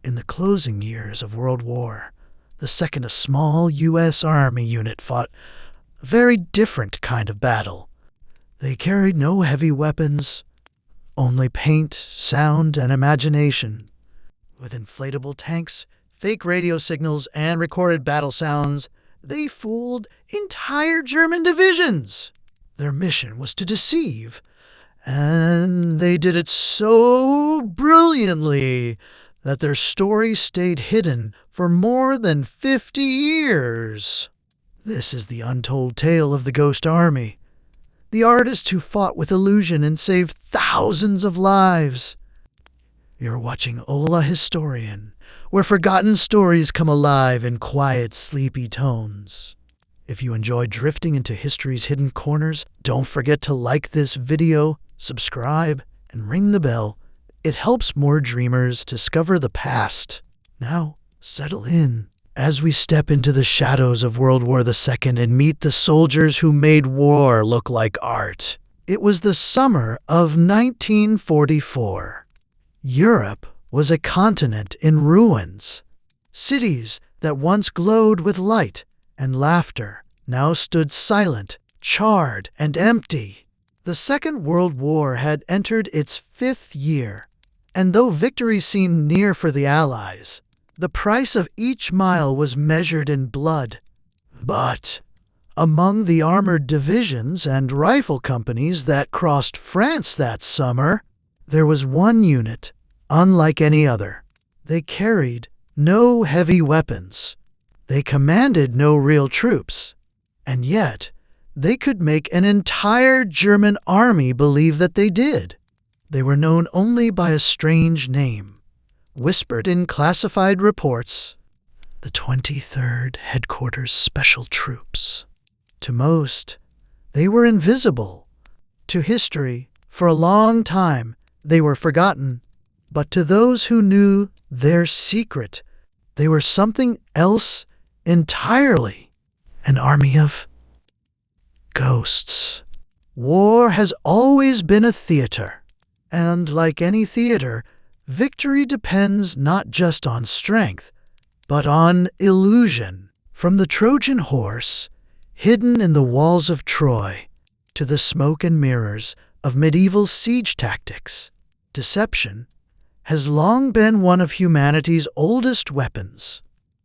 In the closing years of World War, the second, a small U.S. Army unit fought a very different kind of battle. They carried no heavy weapons, only paint, sound, and imagination. With inflatable tanks, fake radio signals, and recorded battle sounds, they fooled entire German divisions. Their mission was to deceive, and they did it so brilliantly that their story stayed hidden for more than 50 years. This is the untold tale of the Ghost Army, the artist who fought with illusion and saved thousands of lives. You're watching Ola Historian, where forgotten stories come alive in quiet, sleepy tones. If you enjoy drifting into history's hidden corners, don't forget to like this video, subscribe, and ring the bell. It helps more dreamers discover the past. Now, settle in as we step into the shadows of World War II and meet the soldiers who made war look like art. It was the summer of 1944. Europe was a continent in ruins. Cities that once glowed with light and laughter now stood silent, charred, and empty. The Second World War had entered its 5th year, and though victory seemed near for the Allies, the price of each mile was measured in blood. But among the armored divisions and rifle companies that crossed France that summer, there was one unit, unlike any other. They carried no heavy weapons. They commanded no real troops. And yet, they could make an entire German army believe that they did. They were known only by a strange name, whispered in classified reports: the 23rd Headquarters Special Troops. To most, they were invisible. To history, for a long time, they were forgotten. But to those who knew their secret, they were something else entirely. An army of ghosts. War has always been a theater. And like any theater, victory depends not just on strength, but on illusion. From the Trojan horse, hidden in the walls of Troy, to the smoke and mirrors of medieval siege tactics, deception has long been one of humanity's oldest weapons.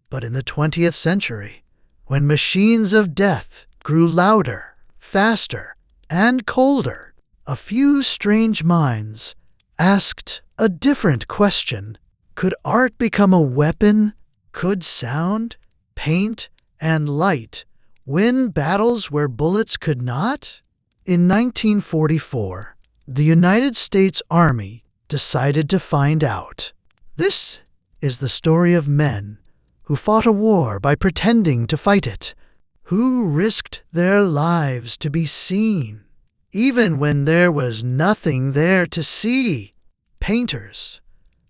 But in the 20th century, when machines of death grew louder, faster, and colder, a few strange minds asked a different question. Could art become a weapon? Could sound, paint, and light win battles where bullets could not? In 1944, the United States Army decided to find out. This is the story of men who fought a war by pretending to fight it, who risked their lives to be seen, even when there was nothing there to see. Painters,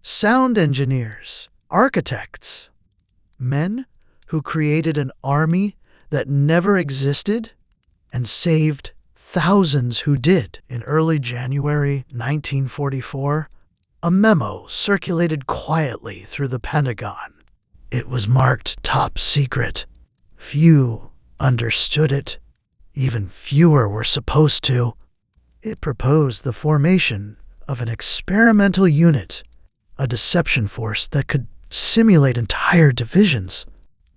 sound engineers, architects, men who created an army that never existed and saved thousands who did. In early January 1944, a memo circulated quietly through the Pentagon. It was marked top secret. Few understood it. Even fewer were supposed to. It proposed the formation of an experimental unit, a deception force that could simulate entire divisions.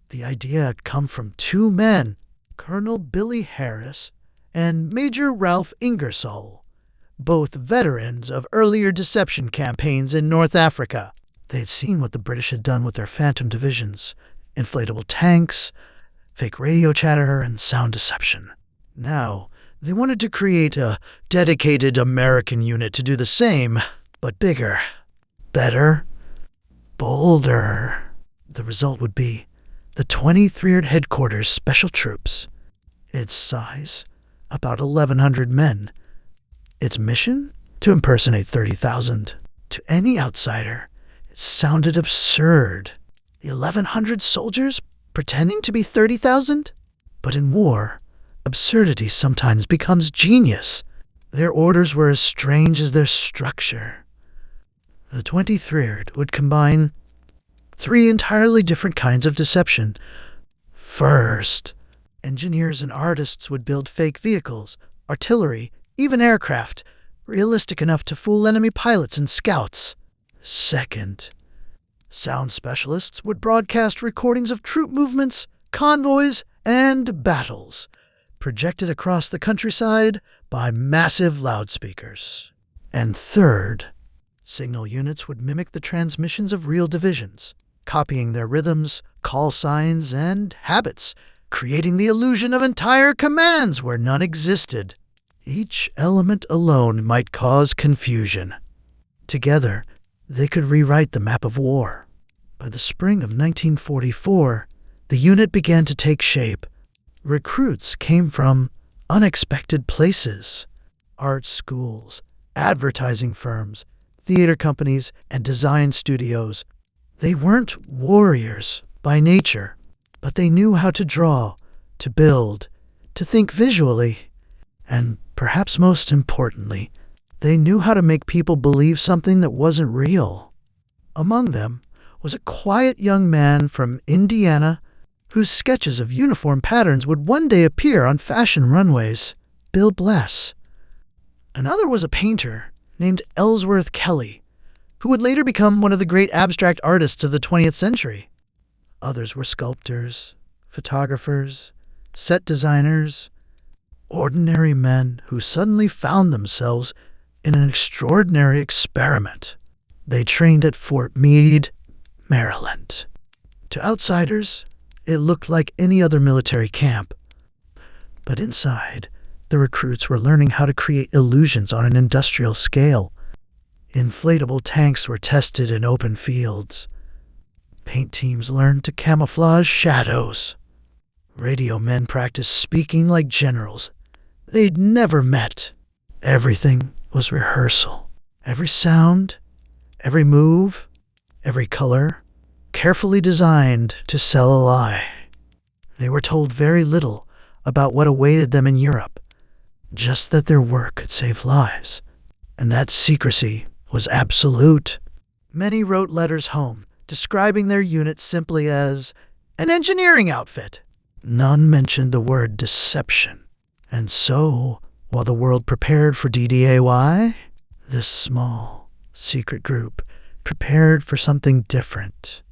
The idea had come from two men, Colonel Billy Harris and Major Ralph Ingersoll, both veterans of earlier deception campaigns in North Africa. They had seen what the British had done with their phantom divisions, inflatable tanks, fake radio chatter, and sound deception. Now, they wanted to create a dedicated American unit to do the same, but bigger, better, bolder. The result would be the 23rd Headquarters Special Troops. Its size, about 1,100 men. Its mission? To impersonate 30,000. To any outsider, it sounded absurd. The 1,100 soldiers pretending to be 30,000? But in war, absurdity sometimes becomes genius. Their orders were as strange as their structure. The 23rd would combine three entirely different kinds of deception. First, engineers and artists would build fake vehicles, artillery, even aircraft, realistic enough to fool enemy pilots and scouts. Second, sound specialists would broadcast recordings of troop movements, convoys, and battles, projected across the countryside by massive loudspeakers. And third, signal units would mimic the transmissions of real divisions, copying their rhythms, call signs, and habits, creating the illusion of entire commands where none existed. Each element alone might cause confusion. Together, they could rewrite the map of war. By the spring of 1944, the unit began to take shape. Recruits came from unexpected places: art schools, advertising firms, theater companies, and design studios. They weren't warriors by nature, but they knew how to draw, to build, to think visually, and perhaps most importantly, they knew how to make people believe something that wasn't real. Among them was a quiet young man from Indiana whose sketches of uniform patterns would one day appear on fashion runways: Bill Blass. Another was a painter named Ellsworth Kelly, who would later become one of the great abstract artists of the 20th century. Others were sculptors, photographers, set designers, ordinary men who suddenly found themselves in an extraordinary experiment. They trained at Fort Meade, Maryland. To outsiders, it looked like any other military camp. But inside, the recruits were learning how to create illusions on an industrial scale. Inflatable tanks were tested in open fields. Paint teams learned to camouflage shadows. Radio men practiced speaking like generals they'd never met. Everything was rehearsal. Every sound, every move, every color, carefully designed to sell a lie. They were told very little about what awaited them in Europe, just that their work could save lives, and that secrecy was absolute. Many wrote letters home, describing their unit simply as an engineering outfit. None mentioned the word deception. And so, while the world prepared for DDAY, this small, secret group prepared for something different.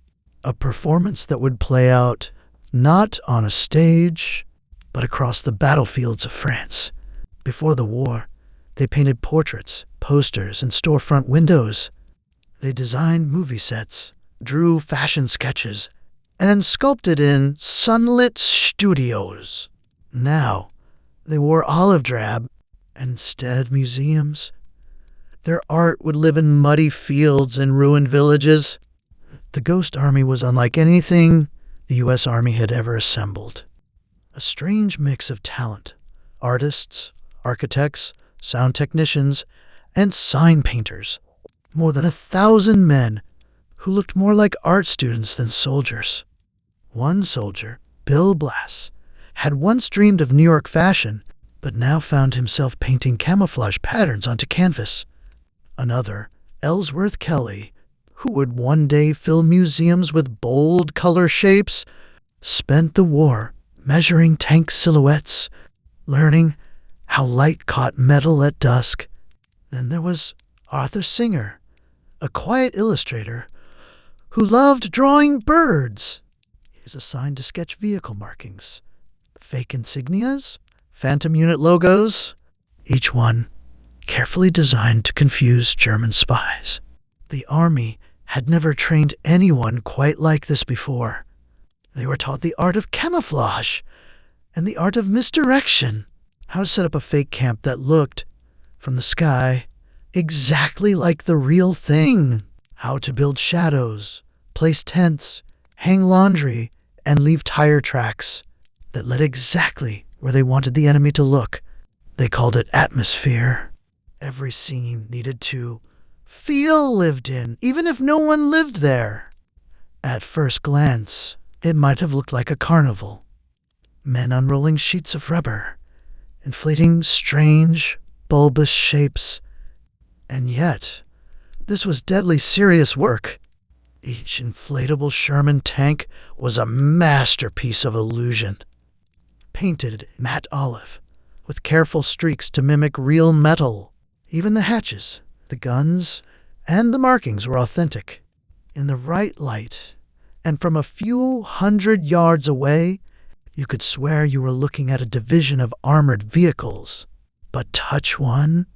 A performance that would play out not on a stage, but across the battlefields of France. Before the war, they painted portraits, posters, and storefront windows. They designed movie sets, drew fashion sketches, and sculpted in sunlit studios. Now, they wore olive drab, and instead museums. Their art would live in muddy fields and ruined villages. The Ghost Army was unlike anything the U.S. Army had ever assembled. A strange mix of talent: artists, architects, sound technicians, and sign painters. More than 1,000 men who looked more like art students than soldiers. One soldier, Bill Blass, had once dreamed of New York fashion, but now found himself painting camouflage patterns onto canvas. Another, Ellsworth Kelly, who would one day fill museums with bold color shapes, spent the war measuring tank silhouettes, learning how light caught metal at dusk. Then there was Arthur Singer, a quiet illustrator who loved drawing birds. He was assigned to sketch vehicle markings, fake insignias, phantom unit logos, each one carefully designed to confuse German spies. The Army had never trained anyone quite like this before. They were taught the art of camouflage and the art of misdirection, how to set up a fake camp that looked, from the sky, exactly like the real thing, how to build shadows, place tents, hang laundry, and leave tire tracks that led exactly where they wanted the enemy to look. They called it atmosphere. Every scene needed to feel lived in, even if no one lived there. At first glance, it might have looked like a carnival. Men unrolling sheets of rubber, inflating strange, bulbous shapes. And yet, this was deadly serious work. Each inflatable Sherman tank was a masterpiece of illusion, painted matte olive, with careful streaks to mimic real metal. Even the hatches, the guns, and the markings were authentic. In the right light, and from a few hundred yards away, you could swear you were looking at a division of armored vehicles. But touch one,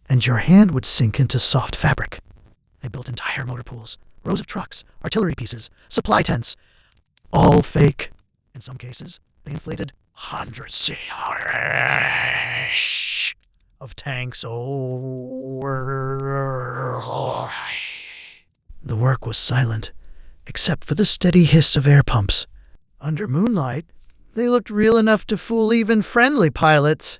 and your hand would sink into soft fabric. They built entire motor pools, rows of trucks, artillery pieces, supply tents, all fake. In some cases, they inflated hundreds of tanks. The work was silent, except for the steady hiss of air pumps. Under moonlight, they looked real enough to fool even friendly pilots.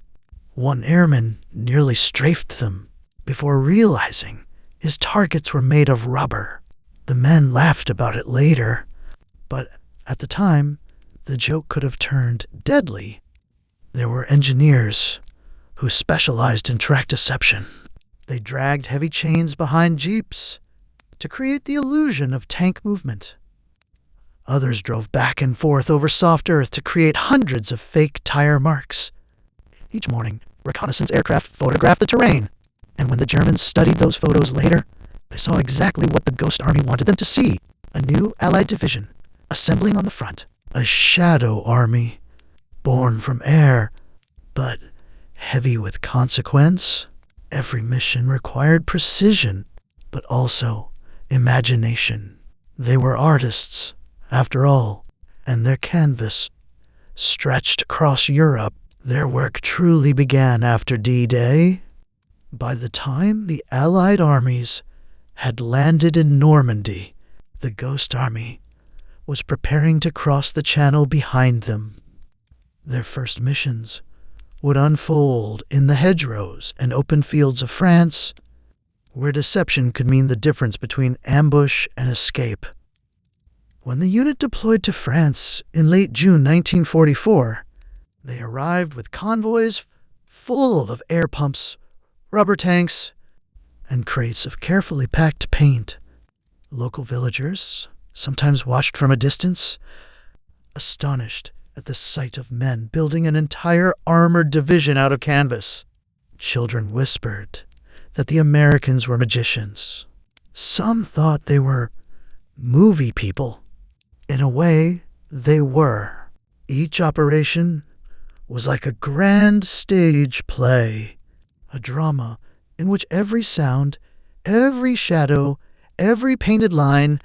One airman nearly strafed them before realizing his targets were made of rubber. The men laughed about it later, but at the time, the joke could have turned deadly. There were engineers who specialized in track deception. They dragged heavy chains behind jeeps to create the illusion of tank movement. Others drove back and forth over soft earth to create hundreds of fake tire marks. Each morning, reconnaissance aircraft photographed the terrain, and when the Germans studied those photos later, they saw exactly what the Ghost Army wanted them to see: a new Allied division assembling on the front, a shadow army born from air, but heavy with consequence. Every mission required precision, but also imagination. They were artists, after all, and their canvas stretched across Europe. Their work truly began after D-Day. By the time the Allied armies had landed in Normandy, the Ghost Army was preparing to cross the Channel behind them. Their first missions would unfold in the hedgerows and open fields of France, where deception could mean the difference between ambush and escape. When the unit deployed to France in late June 1944, they arrived with convoys full of air pumps, rubber tanks, and crates of carefully packed paint. Local villagers sometimes watched from a distance, astonished at the sight of men building an entire armored division out of canvas. Children whispered that the Americans were magicians. Some thought they were movie people. In a way, they were. Each operation was like a grand stage play, a drama in which every sound, every shadow, every painted line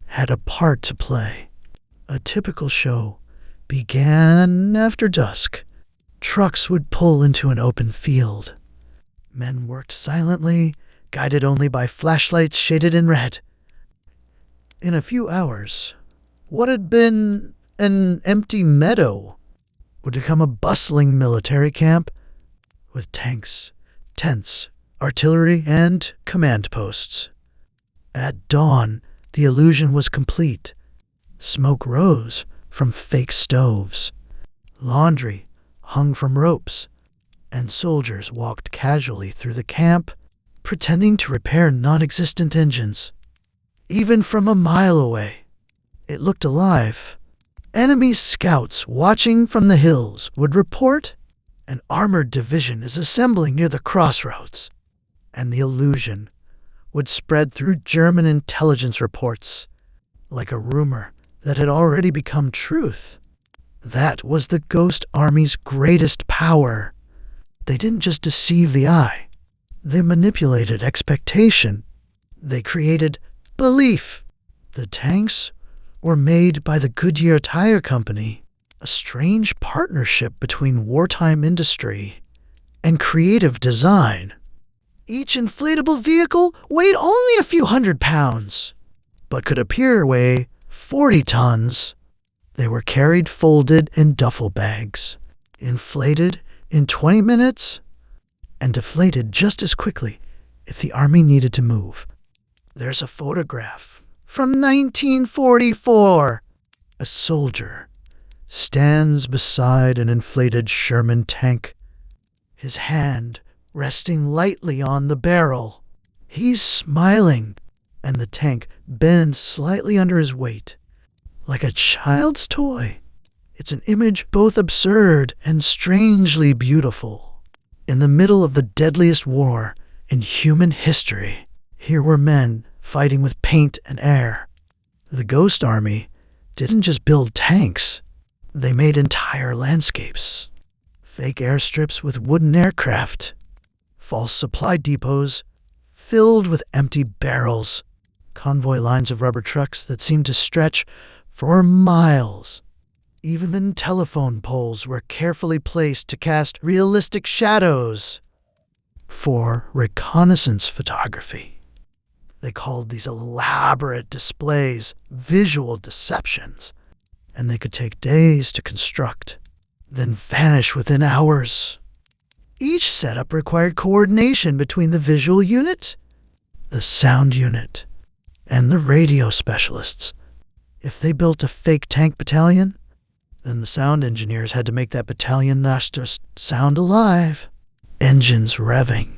had a part to play. A typical show began after dusk. Trucks would pull into an open field. Men worked silently, guided only by flashlights shaded in red. In a few hours, what had been an empty meadow would become a bustling military camp with tanks, tents, artillery, and command posts. At dawn, the illusion was complete. Smoke rose from fake stoves. Laundry hung from ropes, and soldiers walked casually through the camp, pretending to repair non-existent engines. Even from a mile away, it looked alive. Enemy scouts watching from the hills would report an armored division is assembling near the crossroads, and the illusion would spread through German intelligence reports like a rumor that had already become truth. That was the Ghost Army's greatest power. They didn't just deceive the eye. They manipulated expectation. They created belief. The tanks were made by the Goodyear Tire Company, a strange partnership between wartime industry and creative design. Each inflatable vehicle weighed only a few hundred pounds, but could appear to weigh 40 tons. They were carried folded in duffel bags, inflated in 20 minutes, and deflated just as quickly if the army needed to move. There's a photograph from 1944. A soldier stands beside an inflated Sherman tank, his hand resting lightly on the barrel. He's smiling, and the tank bends slightly under his weight, like a child's toy. It's an image both absurd and strangely beautiful. In the middle of the deadliest war in human history, here were men fighting with paint and air. The Ghost Army didn't just build tanks, they made entire landscapes. Fake airstrips with wooden aircraft, false supply depots filled with empty barrels, convoy lines of rubber trucks that seemed to stretch for miles. Even telephone poles were carefully placed to cast realistic shadows for reconnaissance photography. They called these elaborate displays visual deceptions, and they could take days to construct, then vanish within hours. Each setup required coordination between the visual unit, the sound unit, and the radio specialists. If they built a fake tank battalion, then the sound engineers had to make that battalion not just sound alive. Engines revving,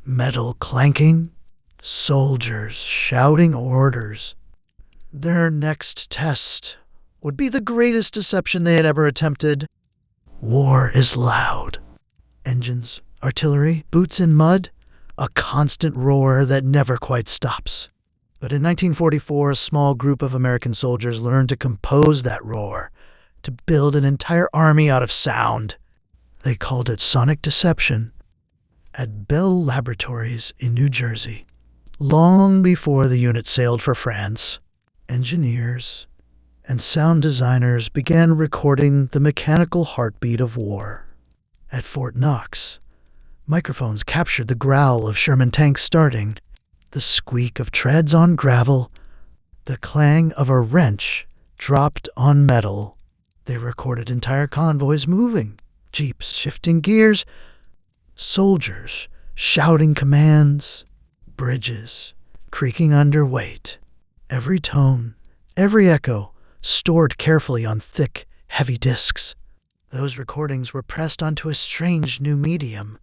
metal clanking, soldiers shouting orders. Their next test would be the greatest deception they had ever attempted. War is loud. Engines, artillery, boots in mud, a constant roar that never quite stops. But in 1944, a small group of American soldiers learned to compose that roar, to build an entire army out of sound. They called it sonic deception. At Bell Laboratories in New Jersey, long before the unit sailed for France, engineers and sound designers began recording the mechanical heartbeat of war. At Fort Knox, microphones captured the growl of Sherman tanks starting, the squeak of treads on gravel, the clang of a wrench dropped on metal. They recorded entire convoys moving, jeeps shifting gears, soldiers shouting commands, bridges creaking under weight. Every tone, every echo, stored carefully on thick, heavy discs. Those recordings were pressed onto a strange new medium,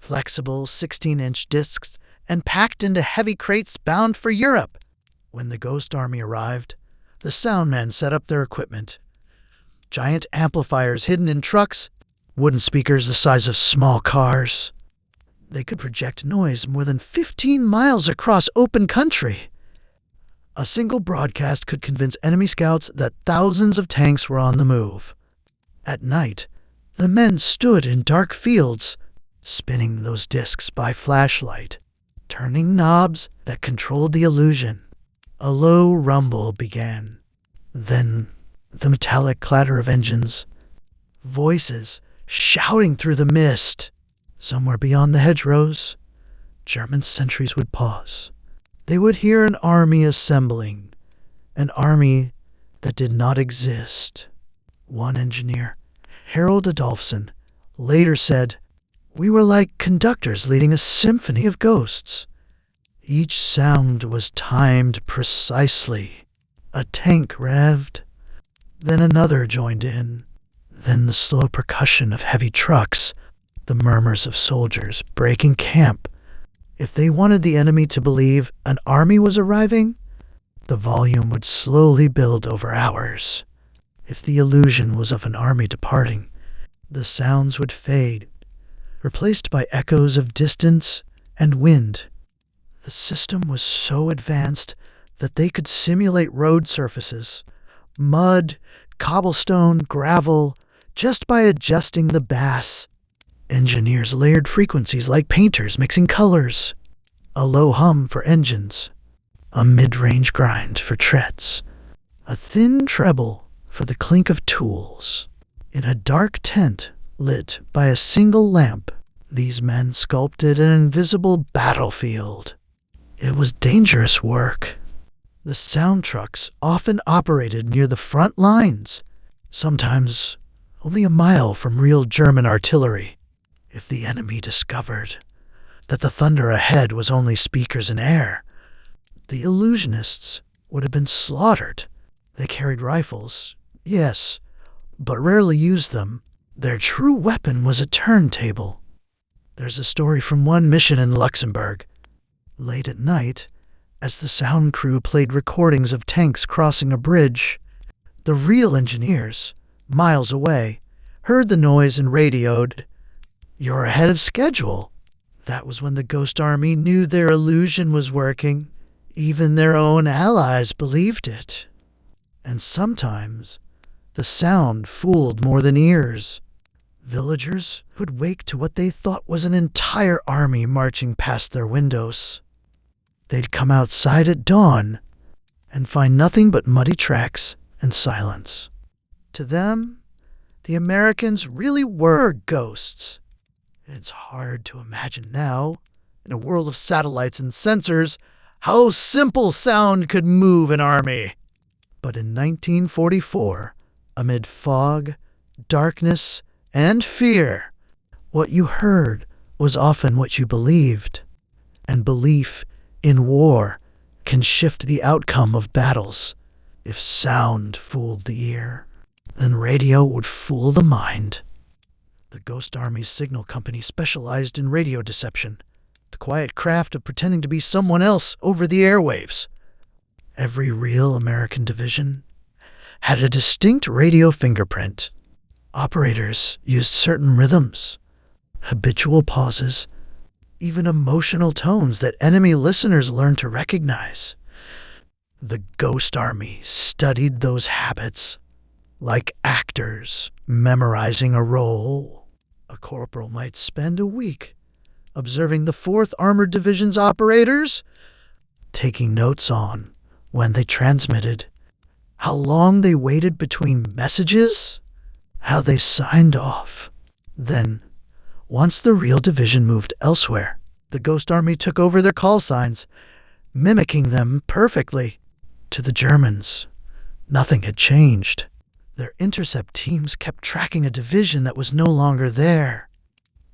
flexible 16-inch discs, and packed into heavy crates bound for Europe. When the Ghost Army arrived, the sound men set up their equipment. Giant amplifiers hidden in trucks, wooden speakers the size of small cars. They could project noise more than 15 miles across open country. A single broadcast could convince enemy scouts that thousands of tanks were on the move. At night, the men stood in dark fields, spinning those discs by flashlight, turning knobs that controlled the illusion. A low rumble began. Then the metallic clatter of engines, voices shouting through the mist. Somewhere beyond the hedgerows, German sentries would pause. They would hear an army assembling, an army that did not exist. One engineer, Harold Adolphson, later said, "We were like conductors leading a symphony of ghosts. Each sound was timed precisely. A tank revved, then another joined in, then the slow percussion of heavy trucks, the murmurs of soldiers breaking camp. If they wanted the enemy to believe an army was arriving, the volume would slowly build over hours. If the illusion was of an army departing, the sounds would fade, replaced by echoes of distance and wind. The system was so advanced that they could simulate road surfaces, mud, cobblestone, gravel, just by adjusting the bass. Engineers layered frequencies like painters mixing colors. A low hum for engines, a mid-range grind for treads, a thin treble for the clink of tools. In a dark tent lit by a single lamp, these men sculpted an invisible battlefield. It was dangerous work. The sound trucks often operated near the front lines, sometimes only a mile from real German artillery. If the enemy discovered that the thunder ahead was only speakers and air, the illusionists would have been slaughtered. They carried rifles, yes, but rarely used them. Their true weapon was a turntable. There's a story from one mission in Luxembourg. Late at night, As the sound crew played recordings of tanks crossing a bridge, the real engineers, miles away, heard the noise and radioed, "You're ahead of schedule." That was when the Ghost Army knew their illusion was working. Even their own allies believed it. And sometimes the sound fooled more than ears. Villagers would wake to what they thought was an entire army marching past their windows. They'd come outside at dawn and find nothing but muddy tracks and silence. To them, the Americans really were ghosts. It's hard to imagine now, in a world of satellites and sensors, how simple sound could move an army. But in 1944, amid fog, darkness, and fear, what you heard was often what you believed. And belief in war can shift the outcome of battles. If sound fooled the ear, then radio would fool the mind. The Ghost Army's signal company specialized in radio deception, the quiet craft of pretending to be someone else over the airwaves. Every real American division had a distinct radio fingerprint. Operators used certain rhythms, habitual pauses, even emotional tones that enemy listeners learned to recognize. The Ghost Army studied those habits like actors memorizing a role. A corporal might spend a week observing the 4th Armored Division's operators, taking notes on when they transmitted, how long they waited between messages, how they signed off. Then, once the real division moved elsewhere, the Ghost Army took over their call signs, mimicking them perfectly. To the Germans, nothing had changed. Their intercept teams kept tracking a division that was no longer there.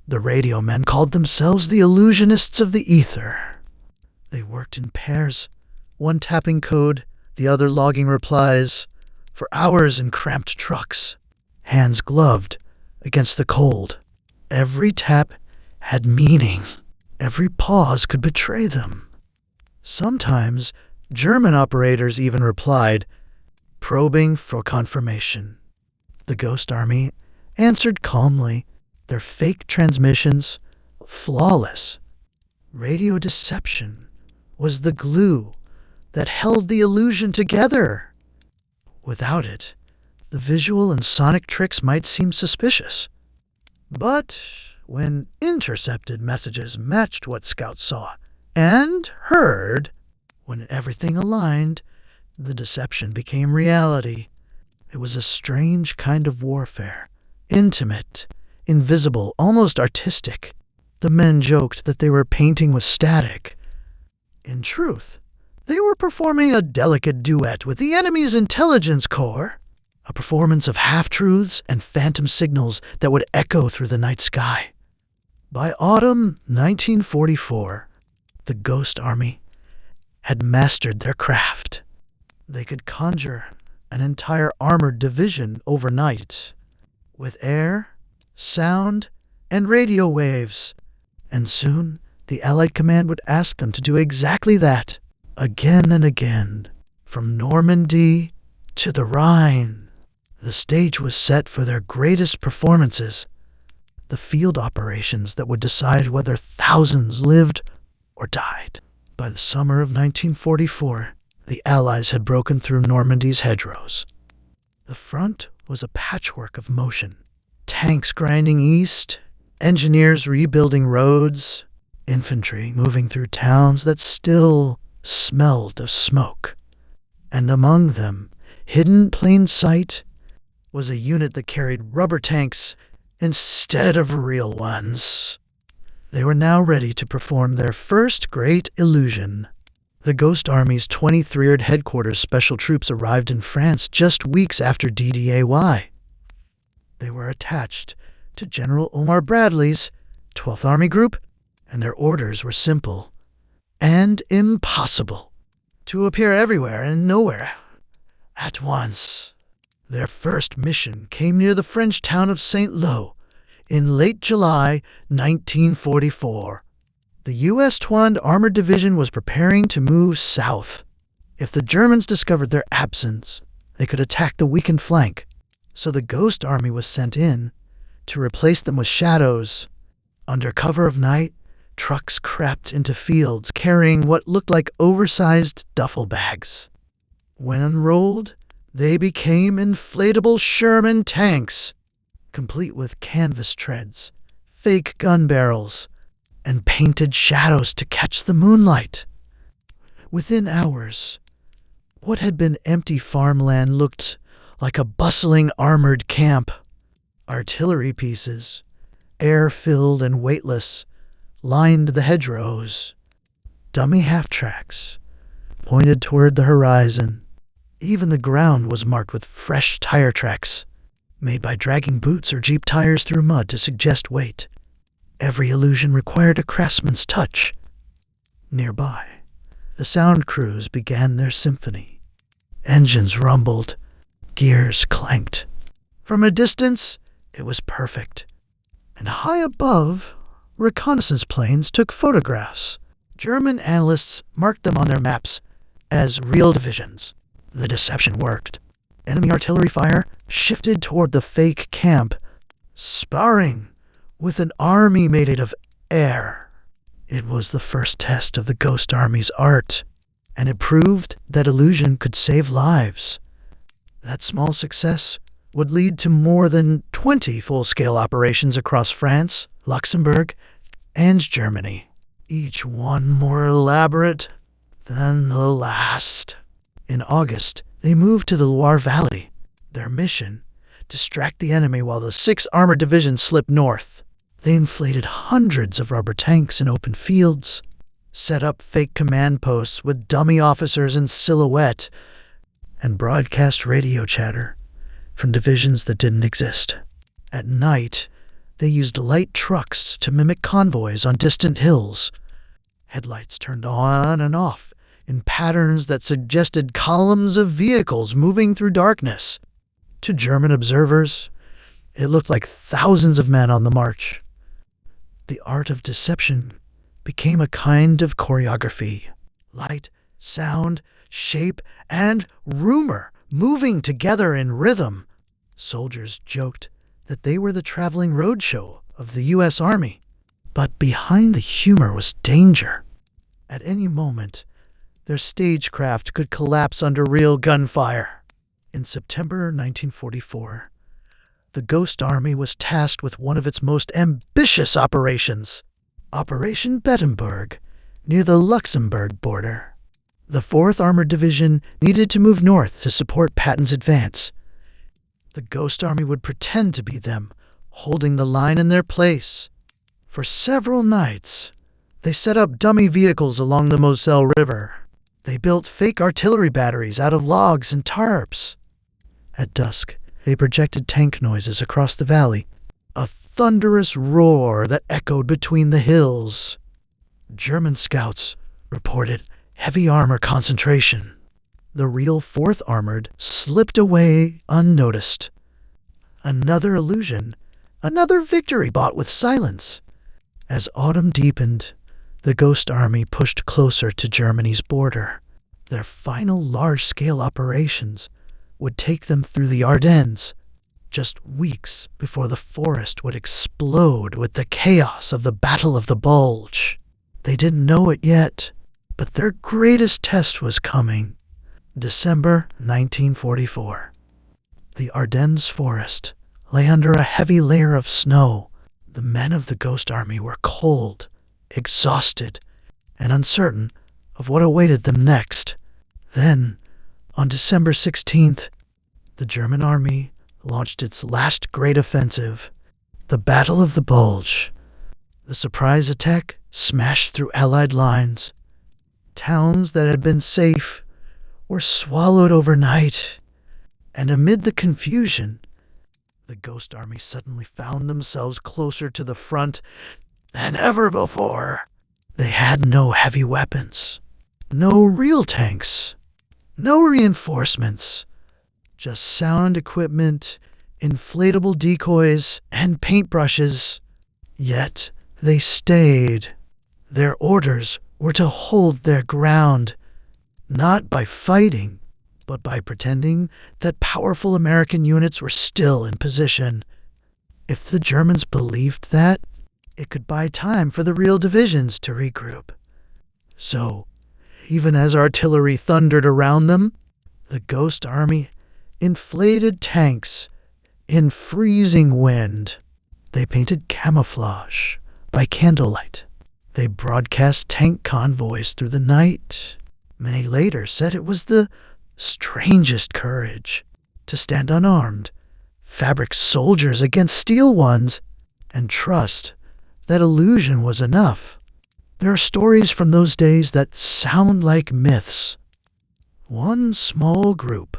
The radio men called themselves the illusionists of the ether. They worked in pairs, one tapping code, the other logging replies, for hours in cramped trucks, hands gloved against the cold. Every tap had meaning. Every pause could betray them. Sometimes German operators even replied, probing for confirmation. The Ghost Army answered calmly, their fake transmissions flawless. Radio deception was the glue that held the illusion together. Without it, the visual and sonic tricks might seem suspicious. But when intercepted messages matched what scouts saw and heard, when everything aligned, the deception became reality. It was a strange kind of warfare, intimate, invisible, almost artistic. The men joked that they were painting with static. In truth, they were performing a delicate duet with the enemy's intelligence corps, a performance of half-truths and phantom signals that would echo through the night sky. By autumn 1944, the Ghost Army had mastered their craft. They could conjure an entire armored division overnight, with air, sound, and radio waves, and soon the Allied command would ask them to do exactly that, again and again, from Normandy to the Rhine. The stage was set for their greatest performances, the field operations that would decide whether thousands lived or died. By the summer of 1944, the Allies had broken through Normandy's hedgerows. The front was a patchwork of motion. Tanks grinding east, engineers rebuilding roads, infantry moving through towns that still smelled of smoke. And among them, hidden in plain sight, was a unit that carried rubber tanks instead of real ones. They were now ready to perform their first great illusion. The Ghost Army's 23rd Headquarters Special Troops arrived in France just weeks after DDAY. They were attached to General Omar Bradley's 12th Army Group, and their orders were simple and impossible: to appear everywhere and nowhere at once. Their first mission came near the French town of St. Lô in late July 1944. The U.S. 2nd Armored Division was preparing to move south. If the Germans discovered their absence, they could attack the weakened flank. So the Ghost Army was sent in to replace them with shadows. Under cover of night, trucks crept into fields carrying what looked like oversized duffel bags. When unrolled, they became inflatable Sherman tanks, complete with canvas treads, fake gun barrels, and painted shadows to catch the moonlight. Within hours, what had been empty farmland looked like a bustling armored camp. Artillery pieces, air-filled and weightless, lined the hedgerows. Dummy half-tracks pointed toward the horizon. Even the ground was marked with fresh tire tracks, made by dragging boots or Jeep tires through mud to suggest weight. Every illusion required a craftsman's touch. Nearby, the sound crews began their symphony. Engines rumbled, gears clanked. From a distance, it was perfect. And high above, reconnaissance planes took photographs. German analysts marked them on their maps as real divisions. The deception worked. Enemy artillery fire shifted toward the fake camp, sparring with an army made of air. It was the first test of the Ghost Army's art, and it proved that illusion could save lives. That small success would lead to more than 20 full-scale operations across France, Luxembourg, and Germany, each one more elaborate than the last. In August, they moved to the Loire Valley. Their mission: distract the enemy while the 6th Armored Division slipped north. They inflated hundreds of rubber tanks in open fields, set up fake command posts with dummy officers in silhouette, and broadcast radio chatter from divisions that didn't exist. At night, they used light trucks to mimic convoys on distant hills. Headlights turned on and off in patterns that suggested columns of vehicles moving through darkness. To German observers, it looked like thousands of men on the march. The art of deception became a kind of choreography. Light, sound, shape, and rumor moving together in rhythm. Soldiers joked that they were the traveling roadshow of the U.S. Army. But behind the humor was danger. At any moment, their stagecraft could collapse under real gunfire. In September 1944, the Ghost Army was tasked with one of its most ambitious operations, Operation Bettenburg, near the Luxembourg border. The 4th Armored Division needed to move north to support Patton's advance. The Ghost Army would pretend to be them, holding the line in their place. For several nights, they set up dummy vehicles along the Moselle River. They built fake artillery batteries out of logs and tarps. At dusk, they projected tank noises across the valley, a thunderous roar that echoed between the hills. German scouts reported heavy armor concentration. The real 4th Armored slipped away unnoticed. Another illusion, another victory bought with silence. As autumn deepened, the Ghost Army pushed closer to Germany's border. Their final large-scale operations would take them through the Ardennes, just weeks before the forest would explode with the chaos of the Battle of the Bulge. They didn't know it yet, but their greatest test was coming. December 1944. The Ardennes forest lay under a heavy layer of snow. The men of the Ghost Army were cold, exhausted, and uncertain of what awaited them next. Then, on December 16th, the German army launched its last great offensive, the Battle of the Bulge. The surprise attack smashed through Allied lines. Towns that had been safe were swallowed overnight, and amid the confusion, the Ghost Army suddenly found themselves closer to the front than ever before. They had no heavy weapons, no real tanks, no reinforcements, just sound equipment, inflatable decoys, and paintbrushes. Yet they stayed. Their orders were to hold their ground, not by fighting, but by pretending that powerful American units were still in position. If the Germans believed that, it could buy time for the real divisions to regroup. So, even as artillery thundered around them, the Ghost Army inflated tanks in freezing wind. They painted camouflage by candlelight. They broadcast tank convoys through the night. Many later said it was the strangest courage to stand unarmed, fabric soldiers against steel ones, and trust that illusion was enough. There are stories from those days that sound like myths. One small group,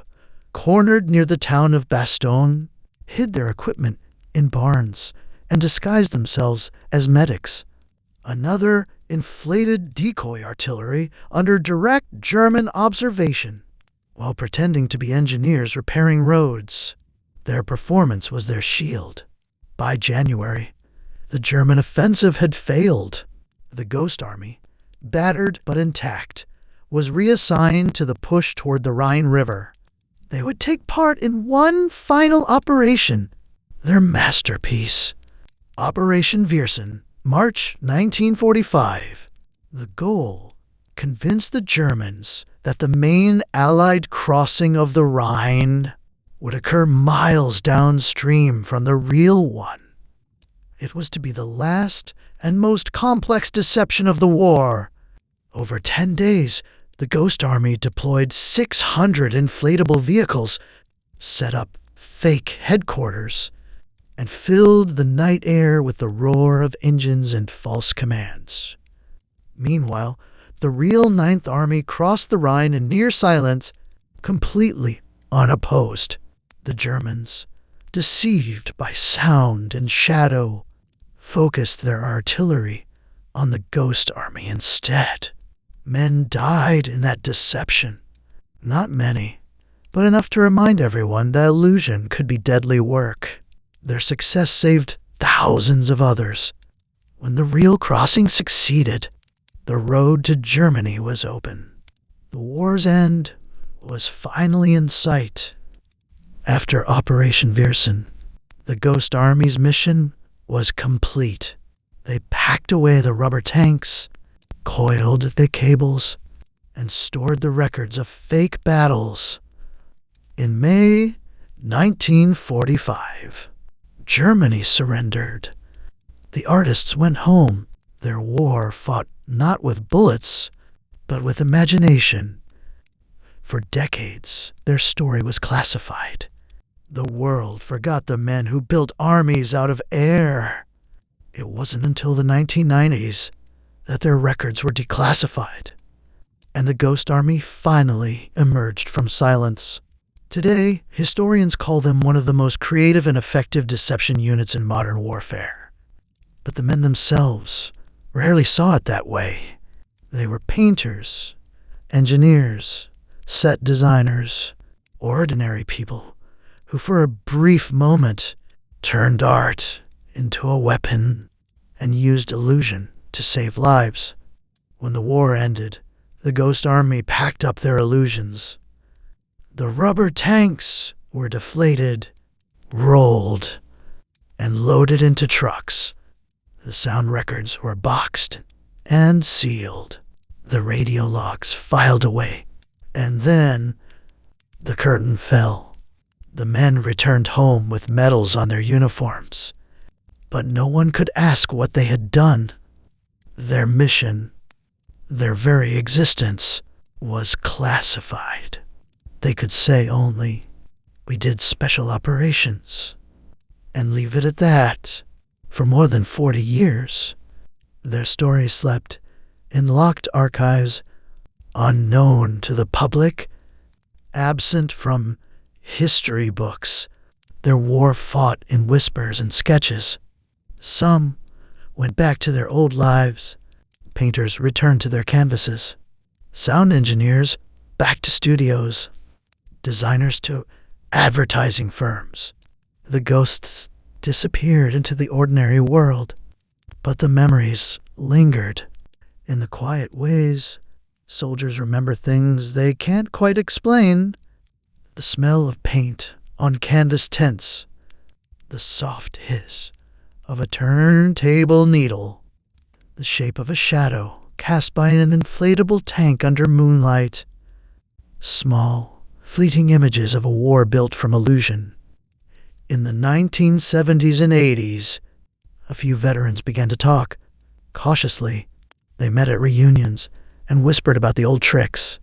cornered near the town of Bastogne, hid their equipment in barns and disguised themselves as medics. Another inflated decoy artillery under direct German observation while pretending to be engineers repairing roads. Their performance was their shield. By January, the German offensive had failed. The Ghost Army, battered but intact, was reassigned to the push toward the Rhine River. They would take part in one final operation, their masterpiece, Operation Viersen, March 1945. The goal: convince the Germans that the main Allied crossing of the Rhine would occur miles downstream from the real one. It was to be the last and most complex deception of the war. Over 10 days, the Ghost Army deployed 600 inflatable vehicles, set up fake headquarters, and filled the night air with the roar of engines and false commands. Meanwhile, the real Ninth Army crossed the Rhine in near silence, completely unopposed. The Germans, deceived by sound and shadow, focused their artillery on the Ghost Army instead. Men died in that deception. Not many, but enough to remind everyone that illusion could be deadly work. Their success saved thousands of others. When the real crossing succeeded, the road to Germany was open. The war's end was finally in sight. After Operation Viersen, the Ghost Army's mission was complete. They packed away the rubber tanks, coiled the cables, and stored the records of fake battles. In May 1945, Germany surrendered. The artists went home. Their war fought not with bullets, but with imagination. For decades, their story was classified. The world forgot the men who built armies out of air. It wasn't until the 1990s that their records were declassified, and the Ghost Army finally emerged from silence. Today, historians call them one of the most creative and effective deception units in modern warfare. But the men themselves rarely saw it that way. They were painters, engineers, set designers, ordinary people who for a brief moment turned art into a weapon and used illusion to save lives. When the war ended, the Ghost Army packed up their illusions. The rubber tanks were deflated, rolled, and loaded into trucks. The sound records were boxed and sealed. The radio logs filed away. And then the curtain fell. The men returned home with medals on their uniforms. But no one could ask what they had done. Their mission, their very existence, was classified. They could say only, "We did special operations," and leave it at that. For more than 40 years, their story slept in locked archives, unknown to the public, absent from history books. Their war fought in whispers and sketches. Some went back to their old lives. Painters returned to their canvases. Sound engineers back to studios. Designers to advertising firms. The ghosts disappeared into the ordinary world, but the memories lingered. In the quiet ways, soldiers remember things they can't quite explain. The smell of paint on canvas tents, the soft hiss of a turntable needle, the shape of a shadow cast by an inflatable tank under moonlight. Small, fleeting images of a war built from illusion. In the 1970s and 80s, a few veterans began to talk. Cautiously, they met at reunions and whispered about the old tricks.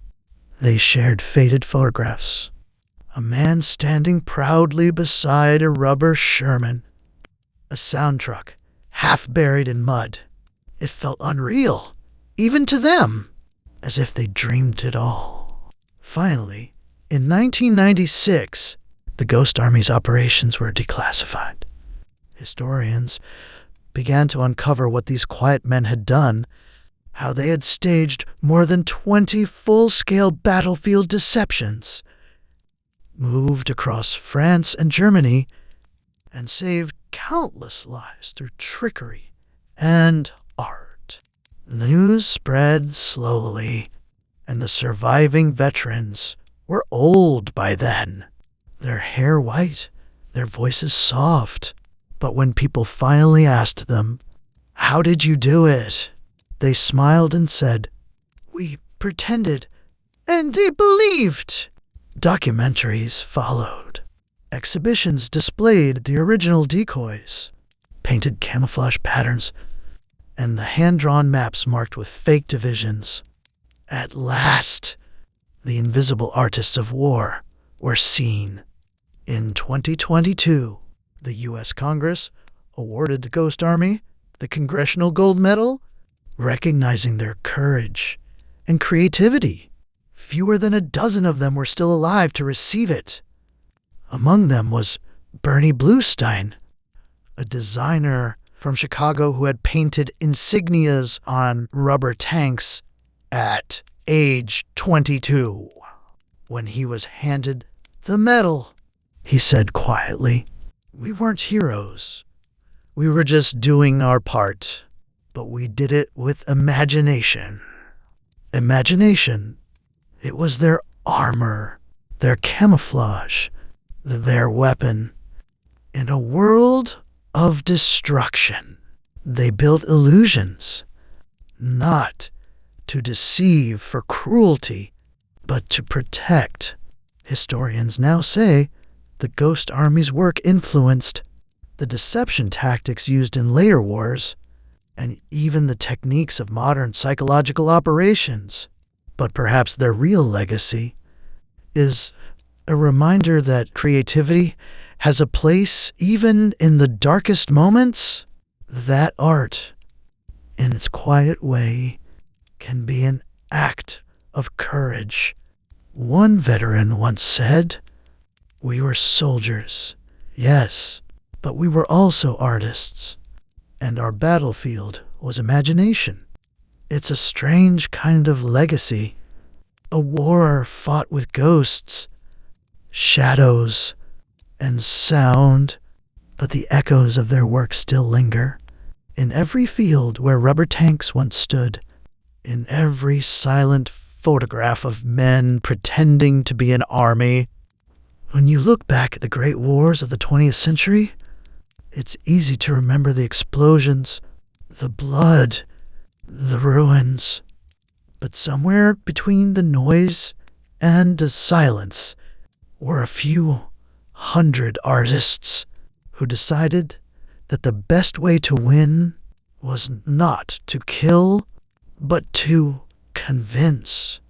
They shared faded photographs. A man standing proudly beside a rubber Sherman. A sound truck, half buried in mud. It felt unreal, even to them, as if they dreamed it all. Finally, in 1996, the Ghost Army's operations were declassified. Historians began to uncover what these quiet men had done, how they had staged more than 20 full-scale battlefield deceptions, moved across France and Germany, and saved countless lives through trickery and art. The news spread slowly, and the surviving veterans were old by then. Their hair white, their voices soft. But when people finally asked them, "How did you do it?" they smiled and said, "We pretended, and they believed." Documentaries followed. Exhibitions displayed the original decoys, painted camouflage patterns, and the hand-drawn maps marked with fake divisions. At last, the invisible artists of war were seen. In 2022, the U.S. Congress awarded the Ghost Army the Congressional Gold Medal, recognizing their courage and creativity. Fewer than a dozen of them were still alive to receive it. Among them was Bernie Bluestein, a designer from Chicago who had painted insignias on rubber tanks at age 22. When he was handed the medal, he said quietly, "We weren't heroes. We were just doing our part, but we did it with imagination." Imagination. It was their armor, their camouflage, their weapon. In a world of destruction, they built illusions, not to deceive for cruelty, but to protect. Historians now say the Ghost Army's work influenced the deception tactics used in later wars, and even the techniques of modern psychological operations. But perhaps their real legacy is a reminder that creativity has a place even in the darkest moments. That art, in its quiet way, can be an act of courage. One veteran once said, "We were soldiers, yes, but we were also artists, and our battlefield was imagination." It's a strange kind of legacy. A war fought with ghosts, shadows, and sound, but the echoes of their work still linger. In every field where rubber tanks once stood, in every silent photograph of men pretending to be an army. When you look back at the great wars of the 20th century, it's easy to remember the explosions, the blood, the ruins. But somewhere between the noise and the silence were a few hundred artists who decided that the best way to win was not to kill, but to convince.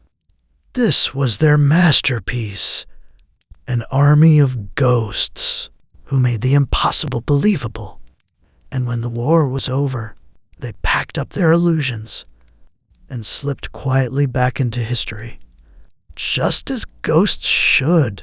This was their masterpiece, an army of ghosts who made the impossible believable. And when the war was over, they packed up their illusions and slipped quietly back into history, just as ghosts should.